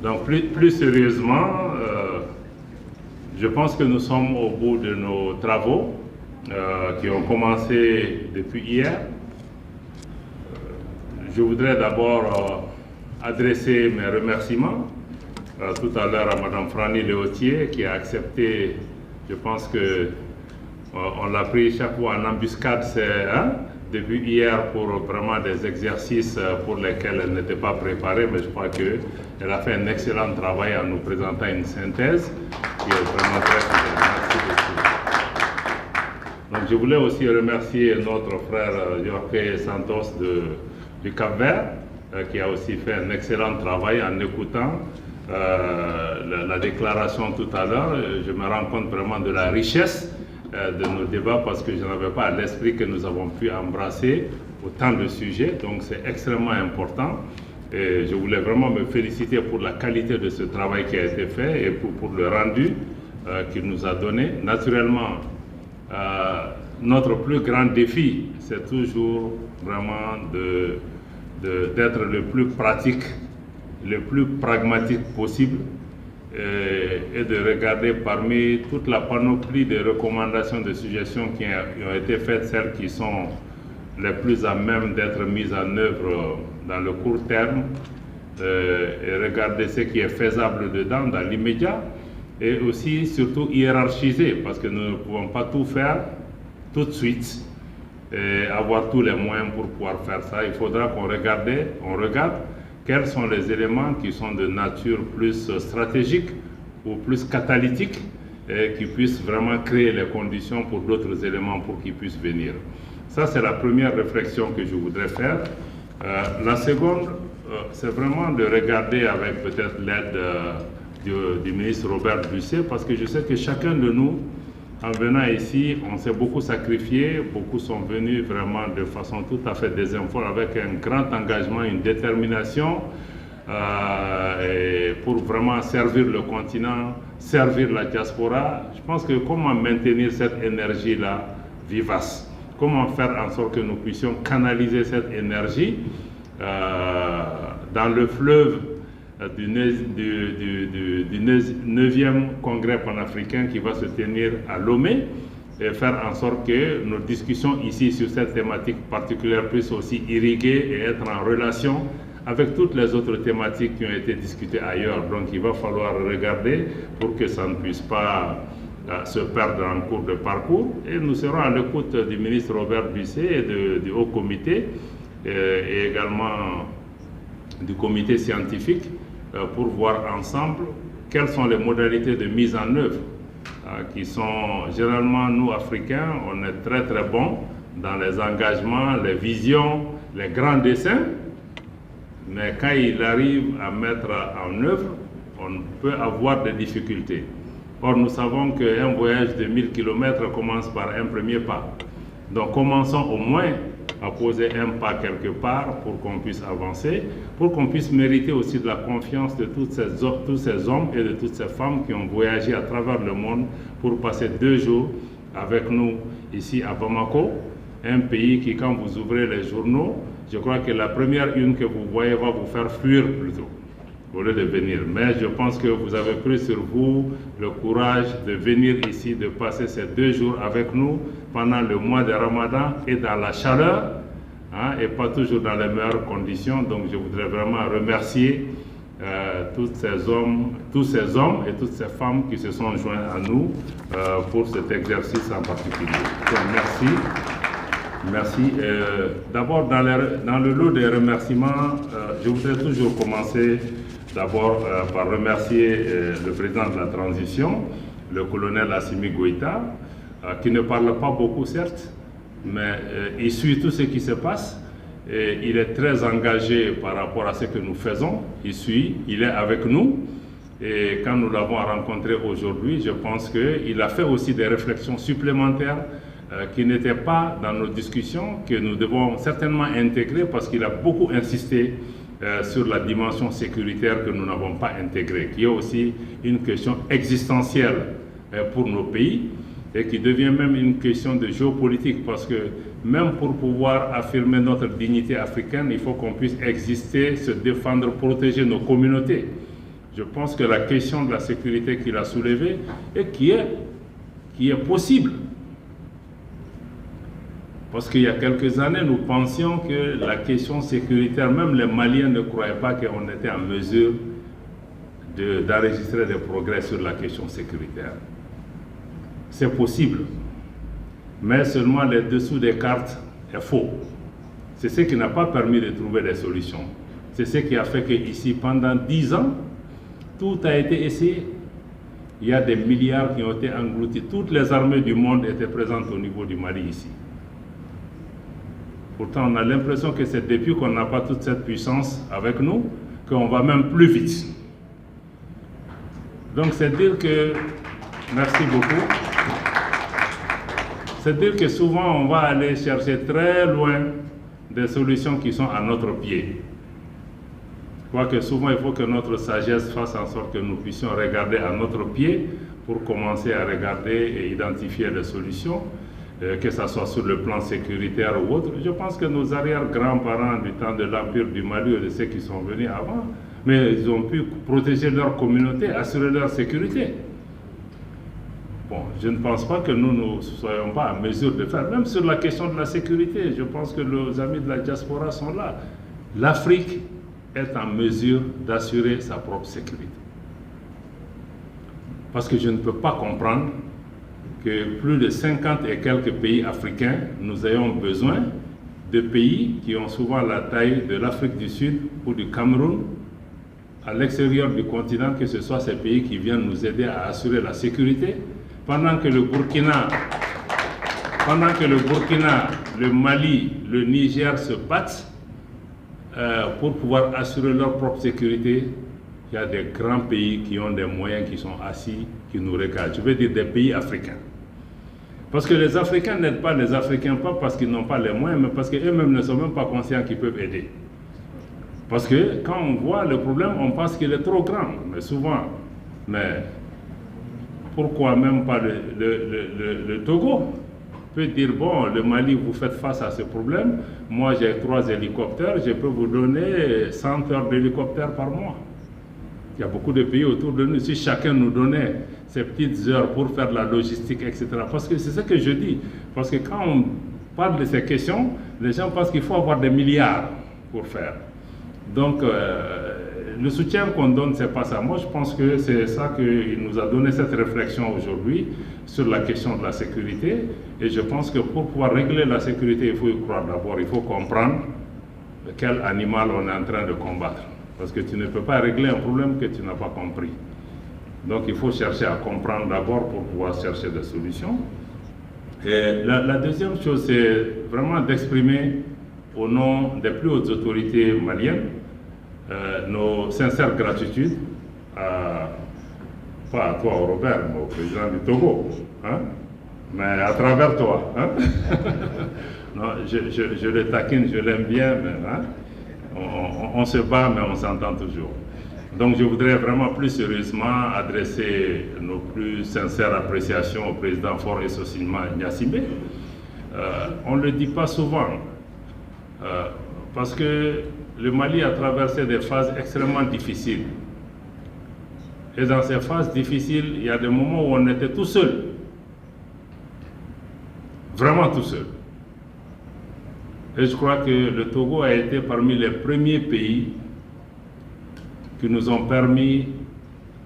Donc plus sérieusement, je pense que nous sommes au bout de nos travaux qui ont commencé depuis hier. Je voudrais d'abord adresser mes remerciements tout à l'heure à Mme Franny Léautier qui a accepté, je pense que on l'a pris chaque fois en embuscade depuis hier pour vraiment des exercices pour lesquels elle n'était pas préparée, mais je crois qu'elle a fait un excellent travail en nous présentant une synthèse qui est vraiment très intéressante. Merci beaucoup. Donc je voulais aussi remercier notre frère Jorge Santos du Cap-Vert qui a aussi fait un excellent travail en écoutant la déclaration tout à l'heure. Je me rends compte vraiment de la richesse de nos débats parce que je n'avais pas à l'esprit que nous avons pu embrasser autant de sujets, donc c'est extrêmement important et je voulais vraiment me féliciter pour la qualité de ce travail qui a été fait et pour le rendu qu'il nous a donné. Naturellement, notre plus grand défi, c'est toujours vraiment d'être le plus pratique, le plus pragmatique possible et de regarder parmi toute la panoplie de recommandations, de suggestions qui ont été faites, celles qui sont les plus à même d'être mises en œuvre dans le court terme et regarder ce qui est faisable dedans dans l'immédiat et aussi surtout hiérarchiser parce que nous ne pouvons pas tout faire tout de suite et avoir tous les moyens pour pouvoir faire ça. Il faudra qu'on regarde quels sont les éléments qui sont de nature plus stratégique ou plus catalytique et qui puissent vraiment créer les conditions pour d'autres éléments pour qu'ils puissent venir. Ça, c'est la première réflexion que je voudrais faire. La seconde, c'est vraiment de regarder avec peut-être l'aide du ministre Robert Busset, parce que je sais que chacun de nous, en venant ici, on s'est beaucoup sacrifié, beaucoup sont venus vraiment de façon tout à fait désinformée, avec un grand engagement, une détermination pour vraiment servir le continent, servir la diaspora. Je pense que comment maintenir cette énergie-là vivace, comment faire en sorte que nous puissions canaliser cette énergie dans le fleuve du 9e congrès panafricain qui va se tenir à Lomé et faire en sorte que nos discussions ici sur cette thématique particulière puissent aussi irriguer et être en relation avec toutes les autres thématiques qui ont été discutées ailleurs. Donc il va falloir regarder pour que ça ne puisse pas se perdre en cours de parcours. Et nous serons à l'écoute du ministre Robert Busset et du Haut Comité et également du comité scientifique pour voir ensemble quelles sont les modalités de mise en œuvre qui sont généralement, nous Africains, on est très très bons dans les engagements, les visions, les grands dessins, mais quand il arrive à mettre en œuvre, on peut avoir des difficultés. Or, nous savons qu'un voyage de 1000 km commence par un premier pas. Donc, commençons au moins à poser un pas quelque part pour qu'on puisse avancer, pour qu'on puisse mériter aussi de la confiance de tous ces hommes et de toutes ces femmes qui ont voyagé à travers le monde pour passer 2 jours avec nous ici à Bamako, un pays qui, quand vous ouvrez les journaux, je crois que la première une que vous voyez va vous faire fuir plutôt, au lieu de venir. Mais je pense que vous avez pris sur vous le courage de venir ici, de passer ces 2 jours avec nous pendant le mois de Ramadan et dans la chaleur, et pas toujours dans les meilleures conditions. Donc je voudrais vraiment remercier tous ces hommes et toutes ces femmes qui se sont joints à nous pour cet exercice en particulier. Donc, merci. Merci. D'abord, dans le lot des remerciements, je voudrais toujours commencer d'abord par remercier le président de la transition, le colonel Assimi Goïta, qui ne parle pas beaucoup certes, mais il suit tout ce qui se passe et il est très engagé par rapport à ce que nous faisons. Il suit, il est avec nous et quand nous l'avons rencontré aujourd'hui, je pense qu'il a fait aussi des réflexions supplémentaires qui n'étaient pas dans nos discussions, que nous devons certainement intégrer parce qu'il a beaucoup insisté sur la dimension sécuritaire que nous n'avons pas intégrée, qui est aussi une question existentielle pour nos pays et qui devient même une question de géopolitique parce que même pour pouvoir affirmer notre dignité africaine, il faut qu'on puisse exister, se défendre, protéger nos communautés. Je pense que la question de la sécurité qu'il a soulevée et qui est possible. Parce qu'il y a quelques années, nous pensions que la question sécuritaire, même les Maliens ne croyaient pas qu'on était en mesure d'enregistrer des progrès sur la question sécuritaire. C'est possible, mais seulement les dessous des cartes est faux. C'est ce qui n'a pas permis de trouver des solutions. C'est ce qui a fait qu'ici, pendant 10 ans, tout a été essayé. Il y a des milliards qui ont été engloutis. Toutes les armées du monde étaient présentes au niveau du Mali ici. Pourtant, on a l'impression que c'est depuis qu'on n'a pas toute cette puissance avec nous qu'on va même plus vite. Donc c'est dire que, merci beaucoup, c'est dire que souvent on va aller chercher très loin des solutions qui sont à notre pied. Je crois que souvent il faut que notre sagesse fasse en sorte que nous puissions regarder à notre pied pour commencer à regarder et identifier des solutions, que ce soit sur le plan sécuritaire ou autre. Je pense que nos arrière-grands-parents du temps de l'Empire du Mali et de ceux qui sont venus avant, mais ils ont pu protéger leur communauté, assurer leur sécurité. Bon, je ne pense pas que nous ne soyons pas en mesure de faire, même sur la question de la sécurité, je pense que nos amis de la diaspora sont là. L'Afrique est en mesure d'assurer sa propre sécurité. Parce que je ne peux pas comprendre que plus de 50 et quelques pays africains, nous ayons besoin de pays qui ont souvent la taille de l'Afrique du Sud ou du Cameroun, à l'extérieur du continent, que ce soit ces pays qui viennent nous aider à assurer la sécurité, pendant que le Burkina, le Mali, le Niger se battent pour pouvoir assurer leur propre sécurité. Il y a des grands pays qui ont des moyens, qui sont assis, qui nous regardent. Je veux dire des pays africains. Parce que les Africains n'aident pas les Africains, pas parce qu'ils n'ont pas les moyens, mais parce qu'eux-mêmes ne sont même pas conscients qu'ils peuvent aider. Parce que quand on voit le problème, on pense qu'il est trop grand, mais souvent. Mais pourquoi même pas le Togo peut dire, bon, le Mali, vous faites face à ce problème, moi j'ai 3 hélicoptères, je peux vous donner 100 heures d'hélicoptère par mois. Il y a beaucoup de pays autour de nous, si chacun nous donnait ces petites heures pour faire de la logistique, etc. Parce que c'est ce que je dis, parce que quand on parle de ces questions, les gens pensent qu'il faut avoir des milliards pour faire. Donc, le soutien qu'on donne, c'est pas ça. Moi, je pense que c'est ça qu'il nous a donné cette réflexion aujourd'hui sur la question de la sécurité. Et je pense que pour pouvoir régler la sécurité, il faut y croire d'abord. Il faut comprendre quel animal on est en train de combattre. Parce que tu ne peux pas régler un problème que tu n'as pas compris. Donc, il faut chercher à comprendre d'abord pour pouvoir chercher des solutions. Et la deuxième chose, c'est vraiment d'exprimer au nom des plus hautes autorités maliennes nos sincères gratitudes, pas à toi, Robert, mais au président du Togo, hein, mais à travers toi. Hein. Non, je le taquine, je l'aime bien, mais hein, on se bat, mais on s'entend toujours. Donc je voudrais vraiment plus sérieusement adresser nos plus sincères appréciations au président Faure Essosima Gnassingbé. On ne le dit pas souvent, parce que le Mali a traversé des phases extrêmement difficiles. Et dans ces phases difficiles, il y a des moments où on était tout seul. Vraiment tout seul. Et je crois que le Togo a été parmi les premiers pays qui nous ont permis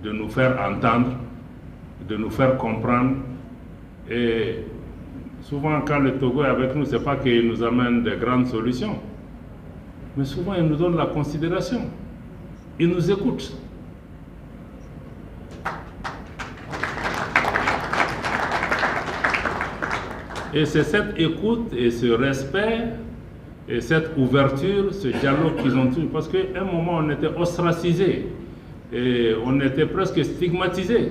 de nous faire entendre, de nous faire comprendre. Et souvent, quand le Togo est avec nous, ce n'est pas qu'il nous amène de grandes solutions, mais souvent, il nous donne la considération. Il nous écoute. Et c'est cette écoute et ce respect et cette ouverture, ce dialogue qu'ils ont eu, parce qu'à un moment, on était ostracisés et on était presque stigmatisés.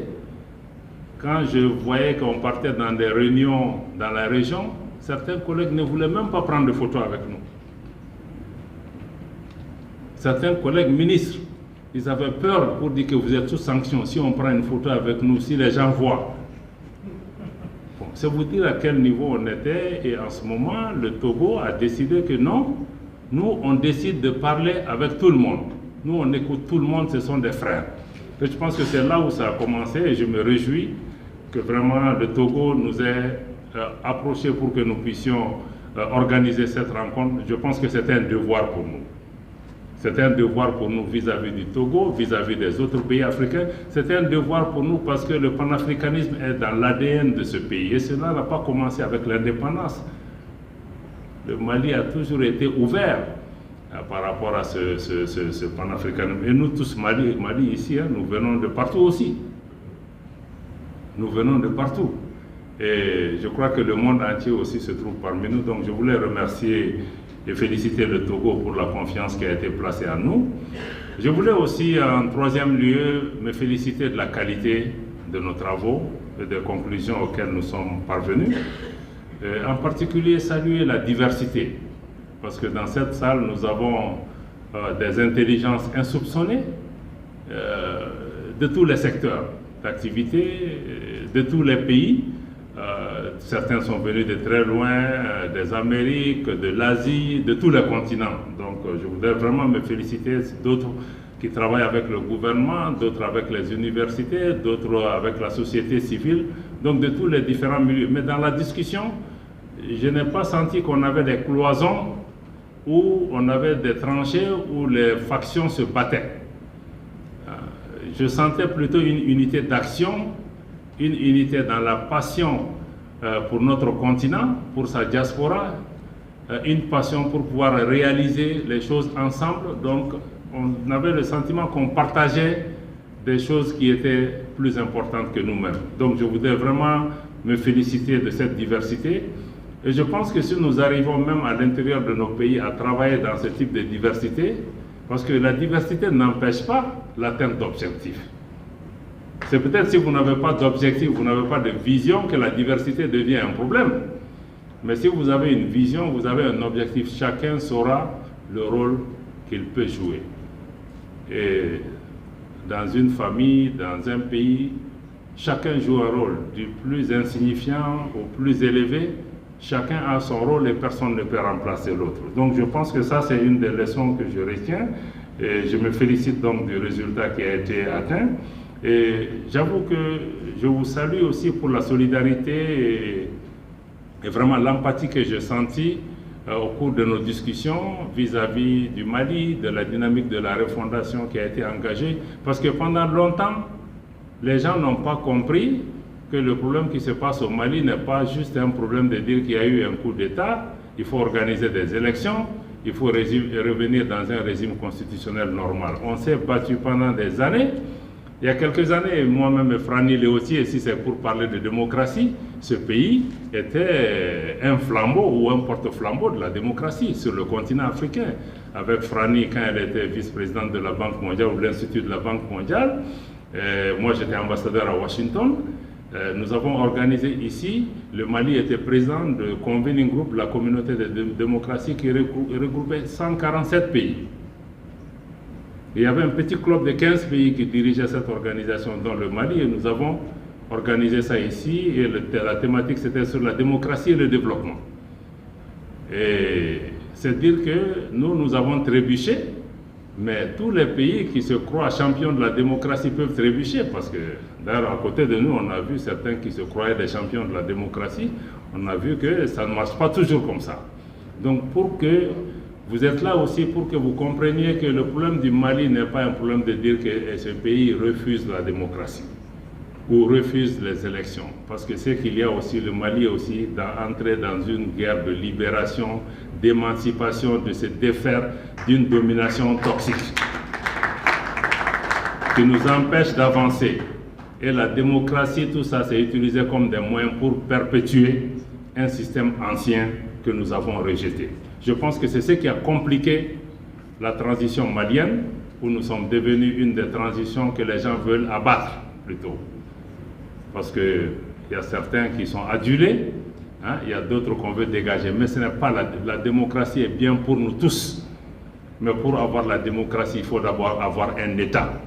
Quand je voyais qu'on partait dans des réunions dans la région, certains collègues ne voulaient même pas prendre de photos avec nous. Certains collègues ministres, ils avaient peur pour dire que vous êtes sous sanction. Si on prend une photo avec nous, si les gens voient. Bon, c'est vous dire à quel niveau on était. Et en ce moment, le Togo a décidé que non, nous, on décide de parler avec tout le monde. Nous, on écoute tout le monde, ce sont des frères. Et je pense que c'est là où ça a commencé et je me réjouis que vraiment le Togo nous ait approchés pour que nous puissions organiser cette rencontre. Je pense que c'est un devoir pour nous. C'est un devoir pour nous vis-à-vis du Togo, vis-à-vis des autres pays africains. C'est un devoir pour nous parce que le panafricanisme est dans l'ADN de ce pays. Et cela n'a pas commencé avec l'indépendance. Le Mali a toujours été ouvert par rapport à ce panafricanisme. Et nous tous, Mali ici, nous venons de partout aussi. Nous venons de partout. Et je crois que le monde entier aussi se trouve parmi nous. Donc je voulais remercier et féliciter le Togo pour la confiance qui a été placée en nous. Je voulais aussi, en troisième lieu, me féliciter de la qualité de nos travaux et des conclusions auxquelles nous sommes parvenus. En particulier, saluer la diversité, parce que dans cette salle, nous avons des intelligences insoupçonnées de tous les secteurs d'activité, de tous les pays. Certains sont venus de très loin, des Amériques, de l'Asie, de tous les continents. Donc je voudrais vraiment me féliciter d'autres qui travaillent avec le gouvernement, d'autres avec les universités, d'autres avec la société civile, donc de tous les différents milieux. Mais dans la discussion, je n'ai pas senti qu'on avait des cloisons où on avait des tranchées où les factions se battaient. Je sentais plutôt une unité d'action, une unité dans la passion pour notre continent, pour sa diaspora, une passion pour pouvoir réaliser les choses ensemble. Donc on avait le sentiment qu'on partageait des choses qui étaient plus importantes que nous-mêmes. Donc je voudrais vraiment me féliciter de cette diversité. Et je pense que si nous arrivons même à l'intérieur de nos pays à travailler dans ce type de diversité, parce que la diversité n'empêche pas l'atteinte d'objectifs. C'est peut-être si vous n'avez pas d'objectif, vous n'avez pas de vision, que la diversité devient un problème. Mais si vous avez une vision, vous avez un objectif, chacun saura le rôle qu'il peut jouer. Et dans une famille, dans un pays, chacun joue un rôle, du plus insignifiant au plus élevé. Chacun a son rôle et personne ne peut remplacer l'autre. Donc je pense que ça, c'est une des leçons que je retiens. Et je me félicite donc du résultat qui a été atteint. Et j'avoue que je vous salue aussi pour la solidarité et vraiment l'empathie que j'ai sentie au cours de nos discussions vis-à-vis du Mali, de la dynamique de la refondation qui a été engagée. Parce que pendant longtemps, les gens n'ont pas compris que le problème qui se passe au Mali n'est pas juste un problème de dire qu'il y a eu un coup d'État, il faut organiser des élections, il faut revenir dans un régime constitutionnel normal. On s'est battu pendant des années. Il y a quelques années, moi-même, Franny Léautier, si c'est pour parler de démocratie, ce pays était un flambeau ou un porte-flambeau de la démocratie sur le continent africain. Avec Franny, quand elle était vice-présidente de la Banque mondiale ou l'Institut de la Banque mondiale, moi j'étais ambassadeur à Washington. Nous avons organisé ici, le Mali était président de Convening Group, la communauté de démocratie qui regroupait 147 pays. Il y avait un petit club de 15 pays qui dirigeait cette organisation dans le Mali et nous avons organisé ça ici et la thématique c'était sur la démocratie et le développement. Et c'est dire que nous avons trébuché, mais tous les pays qui se croient champions de la démocratie peuvent trébucher parce que d'ailleurs à côté de nous on a vu certains qui se croyaient des champions de la démocratie, on a vu que ça ne marche pas toujours comme ça. Donc pour que vous êtes là aussi pour que vous compreniez que le problème du Mali n'est pas un problème de dire que ce pays refuse la démocratie ou refuse les élections. Parce que c'est qu'il y a aussi, le Mali est aussi entré dans une guerre de libération, d'émancipation, de se défaire d'une domination toxique qui nous empêche d'avancer. Et la démocratie, tout ça, c'est utilisé comme des moyens pour perpétuer un système ancien que nous avons rejeté. Je pense que c'est ce qui a compliqué la transition malienne, où nous sommes devenus une des transitions que les gens veulent abattre plutôt. Parce qu'il y a certains qui sont adulés, hein, il y a d'autres qu'on veut dégager, mais ce n'est pas la démocratie est bien pour nous tous. Mais pour avoir la démocratie, il faut d'abord avoir un État.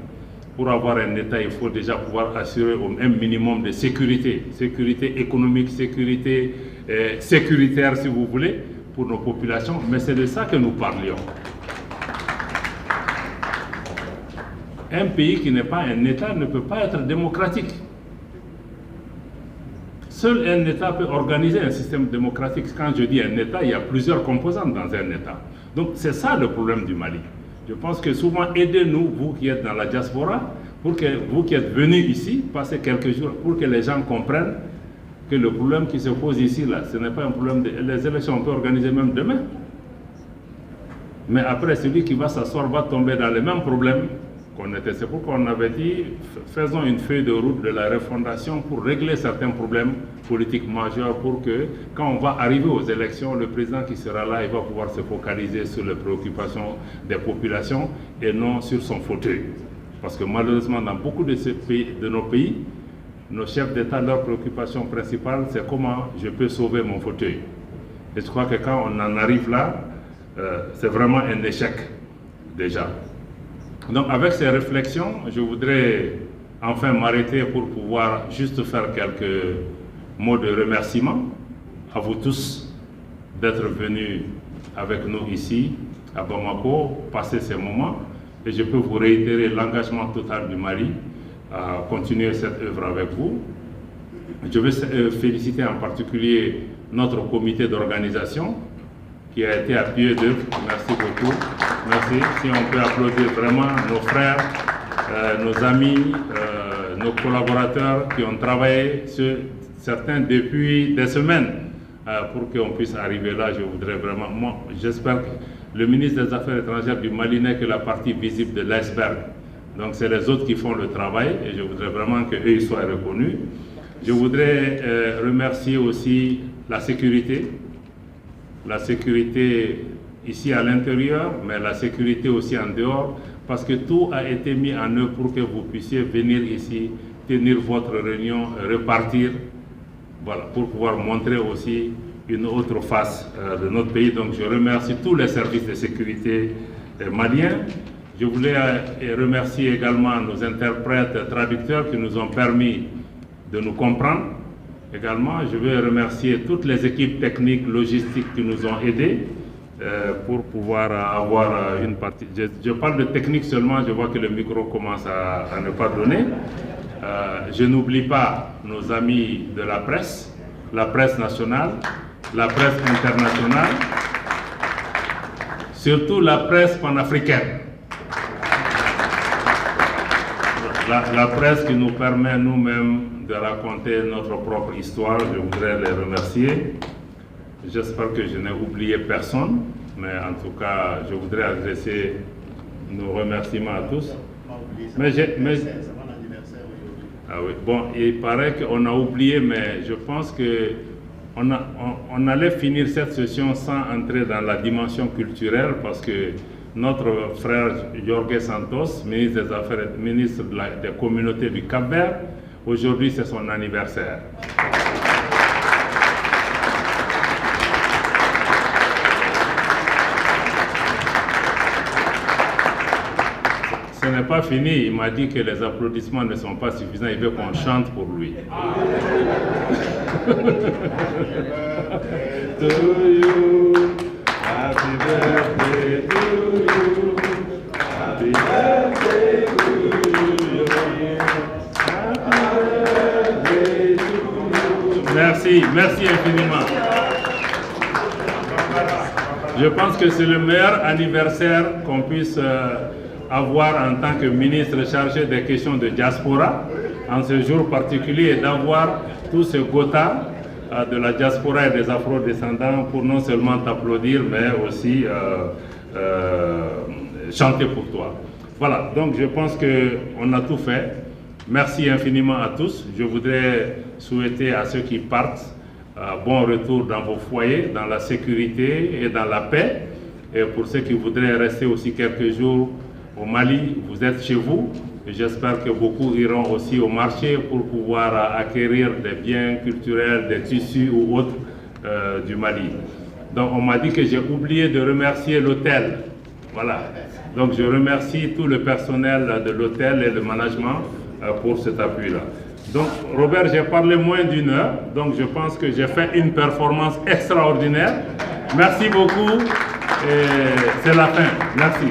Pour avoir un État, il faut déjà pouvoir assurer un minimum de sécurité, sécurité économique, sécurité sécuritaire si vous voulez, pour nos populations, mais c'est de ça que nous parlions. Un pays qui n'est pas un État ne peut pas être démocratique. Seul un État peut organiser un système démocratique. Quand je dis un État, il y a plusieurs composantes dans un État. Donc c'est ça le problème du Mali. Je pense que souvent, aidez-nous, vous qui êtes dans la diaspora, pour que vous qui êtes venus ici, passer quelques jours, pour que les gens comprennent que le problème qui se pose ici, là, ce n'est pas un problème les élections, on peut organiser même demain. Mais après, celui qui va s'asseoir va tomber dans les mêmes problèmes qu'on était. C'est pourquoi on avait dit, faisons une feuille de route de la refondation pour régler certains problèmes politiques majeurs pour que, quand on va arriver aux élections, le président qui sera là, il va pouvoir se focaliser sur les préoccupations des populations et non sur son fauteuil. Parce que malheureusement, dans beaucoup de nos pays, nos chefs d'État, leur préoccupation principale, c'est comment je peux sauver mon fauteuil. Et je crois que quand on en arrive là, c'est vraiment un échec déjà. Donc avec ces réflexions, je voudrais enfin m'arrêter pour pouvoir juste faire quelques mots de remerciement à vous tous d'être venus avec nous ici à Bamako, passer ces moments. Et je peux vous réitérer l'engagement total du Mali à continuer cette œuvre avec vous. Je veux féliciter en particulier notre comité d'organisation qui a été à pied d'œuvre. Merci beaucoup. Merci. Si on peut applaudir vraiment nos frères, nos amis, nos collaborateurs qui ont travaillé, certains depuis des semaines, pour qu'on puisse arriver là. Je voudrais vraiment, moi, j'espère que le ministre des Affaires étrangères du Mali n'est que la partie visible de l'iceberg. Donc c'est les autres qui font le travail et je voudrais vraiment qu'eux soient reconnus. Je voudrais remercier aussi la sécurité ici à l'intérieur, mais la sécurité aussi en dehors, parce que tout a été mis en œuvre pour que vous puissiez venir ici, tenir votre réunion, repartir, voilà, pour pouvoir montrer aussi une autre face de notre pays. Donc je remercie tous les services de sécurité maliens. Je voulais remercier également nos interprètes traducteurs qui nous ont permis de nous comprendre. Également, je veux remercier toutes les équipes techniques, logistiques qui nous ont aidés pour pouvoir avoir une partie. Je parle de technique seulement, je vois que le micro commence à ne pas donner. Je n'oublie pas nos amis de la presse nationale, la presse internationale, surtout la presse panafricaine. La presse qui nous permet nous-mêmes de raconter notre propre histoire, je voudrais les remercier. J'espère que je n'ai oublié personne, mais en tout cas, je voudrais adresser nos remerciements à tous. Ah oui, bon, il paraît qu'on a oublié, mais je pense qu'on allait finir cette session sans entrer dans la dimension culturelle parce que notre frère Jorge Santos, ministre des Affaires, ministre des communautés du Cap-Vert, aujourd'hui c'est son anniversaire. Ce n'est pas fini, il m'a dit que les applaudissements ne sont pas suffisants, il veut qu'on chante pour lui. To you, happy birthday to you, happy birthday to you, happy birthday to you. Merci infiniment. Je pense que c'est le meilleur anniversaire qu'on puisse avoir en tant que ministre chargé des questions de diaspora, en ce jour particulier, d'avoir tous ces quotas de la diaspora et des afro-descendants pour non seulement t'applaudir, mais aussi chanter pour toi. Voilà, donc je pense qu'on a tout fait. Merci infiniment à tous. Je voudrais souhaiter à ceux qui partent bon retour dans vos foyers, dans la sécurité et dans la paix. Et pour ceux qui voudraient rester aussi quelques jours au Mali, vous êtes chez vous. J'espère que beaucoup iront aussi au marché pour pouvoir acquérir des biens culturels, des tissus ou autres du Mali. Donc on m'a dit que j'ai oublié de remercier l'hôtel. Voilà. Donc je remercie tout le personnel de l'hôtel et le management pour cet appui-là. Donc Robert, j'ai parlé moins d'une heure, donc je pense que j'ai fait une performance extraordinaire. Merci beaucoup et c'est la fin. Merci.